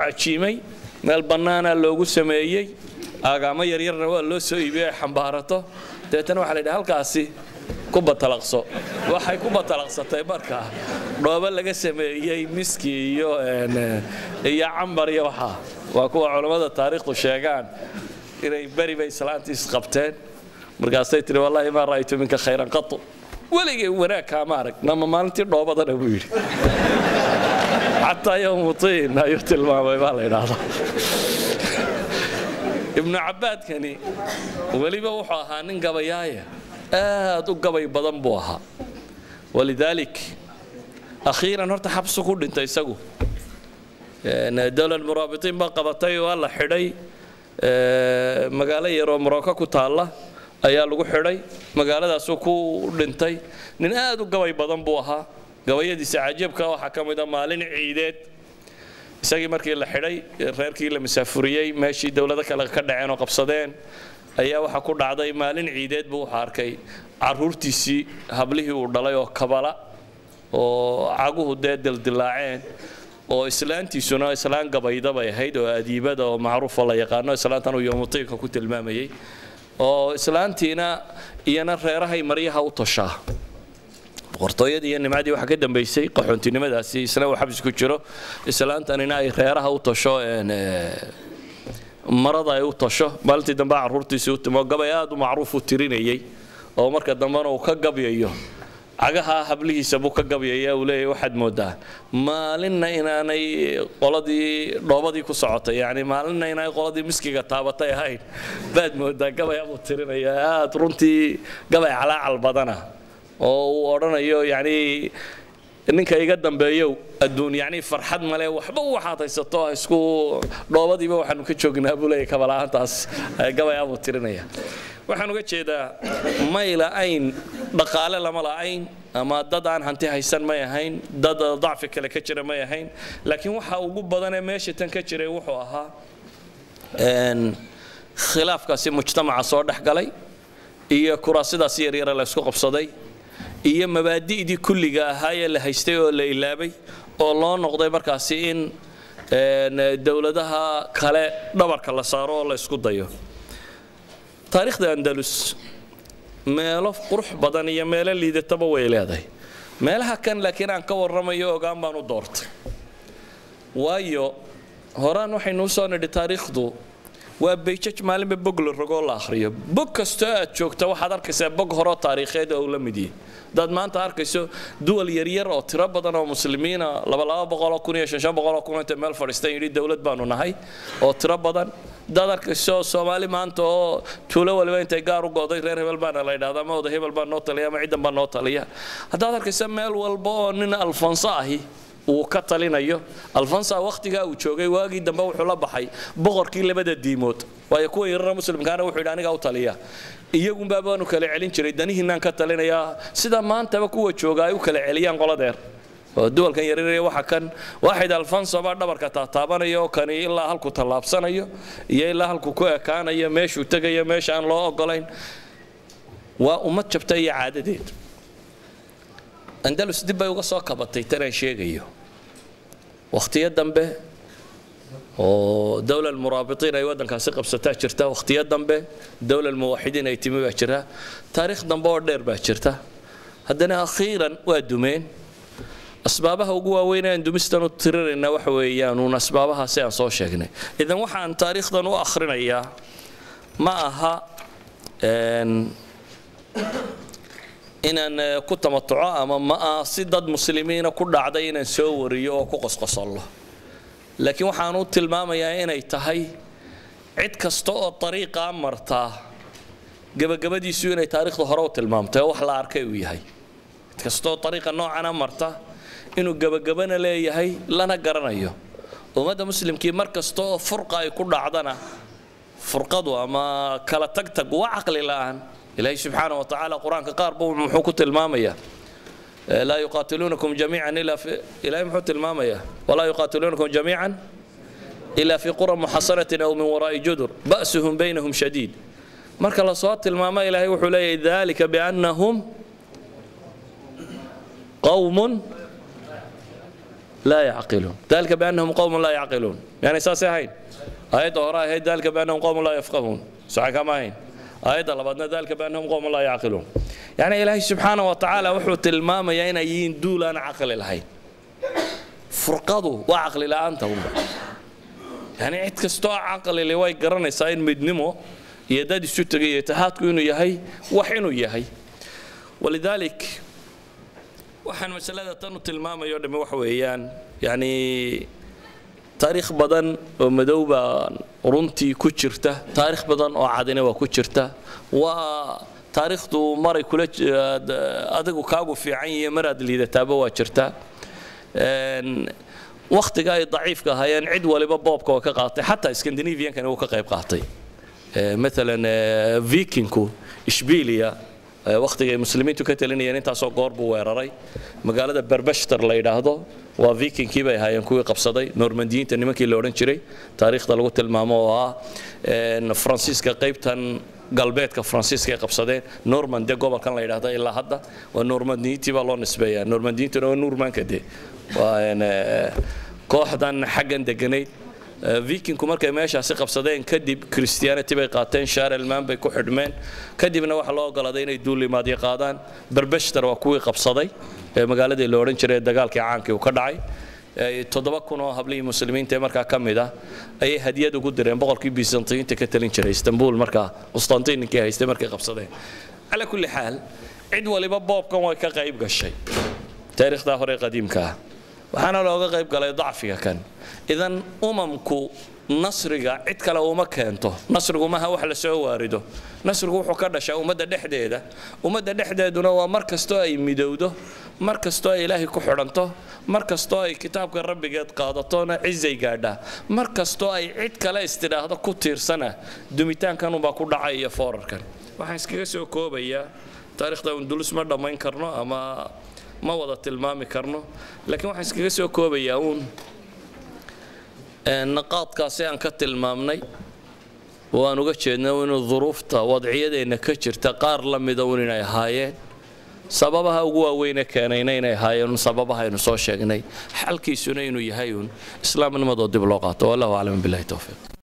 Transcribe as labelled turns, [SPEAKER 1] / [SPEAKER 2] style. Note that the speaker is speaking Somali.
[SPEAKER 1] cajiimay meel bannaana loogu sameeyey aagaamo yaryarna waa loo soo iibiyey ay xambaarato deetana waxaa la yidhaha halkaasi ku batalaqso waxay ku batalaqsatay markaa dhoobo laga sameeyey miski iyo cambar iyo waxaa waa kuwa culammada taariikhdu sheegaan inay beri bay islaantiis qabteen markaasay tiri wallaahi maa ra'aytu minka khayran qatu weligay wanaag kaama arag nama maalintii dhoobadana buu yidhi xataa yowmutiin ayuu tilmaamay baa la yidhaahdaa ibnu cabbaadkani weliba wuxuu ahaa nin gabayaaya aad u gabay badan buu ahaa walidaalik akhiiran horta xabsu ku dhintay isagu dowlad muraabitiin baa qabatay waa la xidhay magaalo yaroo Morocco ku taala ayaa lagu xidhay magaaladaasuu ku dhintay nin aad u gabay badan buu ahaa gabayadiisa cajiibka waxaa ka mid ah maalin ciideed isagii markii la xidhay reerkii la masaafuriyey meeshii dowlado kale ka dhaceen oo qabsadeen ayaa waxa ku dhacday maalin ciideed buu arkay caruurtiisii hablihii uu dhalay oo kabala oo caguhu dildilaaceen oo islaantiisuna islaan gabayda bay ahayd oo adiibada oo macruuf la yaqaano islaantan uu yoomuteeka ku tilmaamayay oo islaantiina iyana reerahay maryaha u toshaa qortooyada iyo nimadii waxa ka dambeysay qaxoontinimadaasi isna uu xabs ku jiro islaantanina ay reeraha u tosho marada ay u tosho maalintii dambe caruurtiisii u timo gabay aad u macruuf u tirinayay oo marka dambena uu ka gabayayo cagaha hablihiisa buu ka gabayaya uu leeyahay waxaad moodaa maalinna inaanay qoladii dhoobadii ku socotay yani maalinna inaanay qoladii miskiga taabatay ahayn baad moodaa gabay aad u tirinaya aad runtii gabay calaacal badana oo uu odhanayo yani ninka iga dambeeyo adduun yani farxad male waxba waxaad haysato isku dhoobadiiba waxaanu ka joognaa buu leeyahay kabalaantaas gabay aad u tirinaya waxaan uga jeedaa mayla ayn dhaqaale lama la'ayn ama dad aan hanti haysan may ahayn dad dacfi kale ka jira may ahayn laakiin waxa ugu badan ee meesha tan ka jiray wuxuu ahaa khilaafkaasi mujtamaca soo dhaxgalay iyo kuraasidaas yaryar la isku qabsaday iyo mabaadi'dii kulliga ahaa ee la haystay oo la ilaabay oo loo noqday markaasi in dawladaha kale dhabarka la saaro oo la isku dayo taariikhda andalus meelo qurux badan iyo meelo liidataba way leedahay meelaha kan laakiin aan ka warramayo ogaan baan u doortay waayo horaan waxaynu soo nidhi taariikhdu waa beejaj maalinba bog la rogo la akhriyo bog kasta aad joogto waxaad arkaysaa bog hore taariikheed oo la mid yahay dad maanta arkayso duwal yaryar oo tiro badan oo muslimiina 200,000 inta meel fadhiistay yiri dawlad baanu nahay oo tiro badan dad arkayso Soomaali maanta oo tuulo waliba intay gaar u go'day reer hebel baan la yiraahdaa ma wada hebel baan noo taliya ma ciidan baan noo taliya haddaad arkayso meel walba oo nin alfansa ahi uu ka talinayo alfansa waqtiga uu joogay waagii dambe wuxuu la baxay boqorkii labada diimood way kuwa yaryar muslimkaana wuxuu yidhi aniga u taliya iyagu baabaanu kala celin jiray danihiinaan ka talinaya sida maantaba kuwa jooga ay u kala celiyaan qoladeer oo duwalkan yaryar waxa kan waaxid alfansa baa dhabarka taabanayo kan ilaa halku talaabsanayo iyo ilaa halku ku ekaanayo meeshuu tagayo meesha aan loo ogolayn waa ummad jabtay iyo caadadeed andalus dib bay uga soo kabatay tan sheegayo waqtiyo dambe oo dawlad muraabitiin ay wadankaasi qabsataa jirta waqtiyo dambe dawlad muwaxidiin ay timi baa jira taariikh dambe oo dheer baa jirta haddana akhiiran waa dumeen asbaabaha ugu waaweyn ee dumistan u tirirayna waxa weeyaan uu asbaabahaasi aan soo sheegnay idan waxaan taariikhdan u akhrinayaa ma aha inaan ku tamatuco ama ma si dad muslimiina ku dhacday inaan soo wariyo oo ku qosqosolo laakiin waxaan u tilmaamayaa inay tahay cid kasta oo dariiqa marta gabagabadiisu inay taariikhda hore u tilmaamtay wax la arkay uu yahay cid kasta oo dariiqa noocan marta inuu gabagabana leeyahay lana garanayo ummadda muslimkii mar kasta oo furqa ay ku dhacdana furqadu ama kala tagtag waa aqli la'aan إلهي سبحانه وتعالى قرآن كقارب محوكة المامية لا يقاتلونكم جميعا إلا في إلهي محوكة المامية ولا يقاتلونكم جميعا إلا في قرى محصنة أو من وراء جدر بأسهم بينهم شديد مرك الله صوت الماما إلهي وحلي ذلك بأنهم قوم لا يعقلون ذلك بأنهم قوم لا يعقلون يعني أساسي هين آية وراء هي ذلك بأنهم قوم لا يفقهون صح كما هين آية لبدنا ذلك بأنهم قوم لا يعقلون يعني إلهي سبحانه وتعالى وحو تلمام يين يين دولا عقل الهين فرقضوا وعقل لا أنتهم يعني عد كستو عقل اللي واي قرن ساين مدنمو يداد السوتري يتهاتكو إنه يهي وحينو يهي ولذلك وحن مسألة تنو تلمام يودم وحويان يعني تاريخ بدن ومدوبة رنتي كتشرته تاريخ بدن وعدنا وكتشرته وتاريخ تو مرة كله أدق وكاغو في عين مرد اللي تابوا وكتشرته وقت جاي ضعيف كهاين عد ولا بابك وكقاطع حتى اسكندنافيا كانوا كقيب قاطع مثلا فيكينكو إشبيليا وقت جاي مسلمين تكتلين يعني تاسو قرب ويراري مقالة بربشتر لا يراهدو وفيكين كيبا هاي كوي قبصدي نورمانديين تني مكي لورن جري تاريخ دلغو تلمامو ان فرانسيسكا قيبتان قلبيتك فرانسيسكا قبصدين نورماندي غوبل كان لا يراهدا الا هدا ونورمانديتي با لو نسبيا نورمانديتي نورمان كدي وان كوخدان حقن دغنيد فيكينكو markay meeshaasi qabsadeen kadib Christianity bay qaateen Charlemagne bay ku xidhmeen kadibna waxa loo ogolaaday inay duulimaadyo qaadaan Barbashtar waa kuwii qabsaday magaaladii la oran jiray dagaalkii caankii uu ka dhacay 7,000 oo hablii muslimiinta markaa kamid ah ay hadiyad ugu direen boqorkii Byzantine ka talin jiray Istanbul markaa Constantine-kii haystay markay qabsadeen ala kulli xaal cid waliba boobkan way ka qayb gashay taariikhda hore qadiimka waxaana looga qayb galay dacfiga kan idan umamku nasriga cid kale uma keento nasrigu ma aha wax la soo waarido nasrigu wuxuu ka dhashaa ummadda dhexdeeduna waa markastoo ay midowdo markastoo ay ilaahay ku xidhanto markastoo ay kitaabka rabbigeed qaadatona cizay gaadhaa markastoo ay cid kale istiraahdo ku tiirsana dumitaankan unbaa ku dhacay iyo foorarkan waxaan iskaga soo koobayaa taariikhda undulus ma dhammayn karno ama ما وضعت المامي كرنو لكن واحد كيسو كوبي ياون النقاط كاسيان كتل مامني وأنا قلت إنه الظروف وضعية إن كتير تقار لم يدوننا هاي سببها هو وين كان ينين هاي سببها إنه صوشيني حل كيسونين ويهايون إسلام المضاد بلغات والله أعلم بالله توفيق.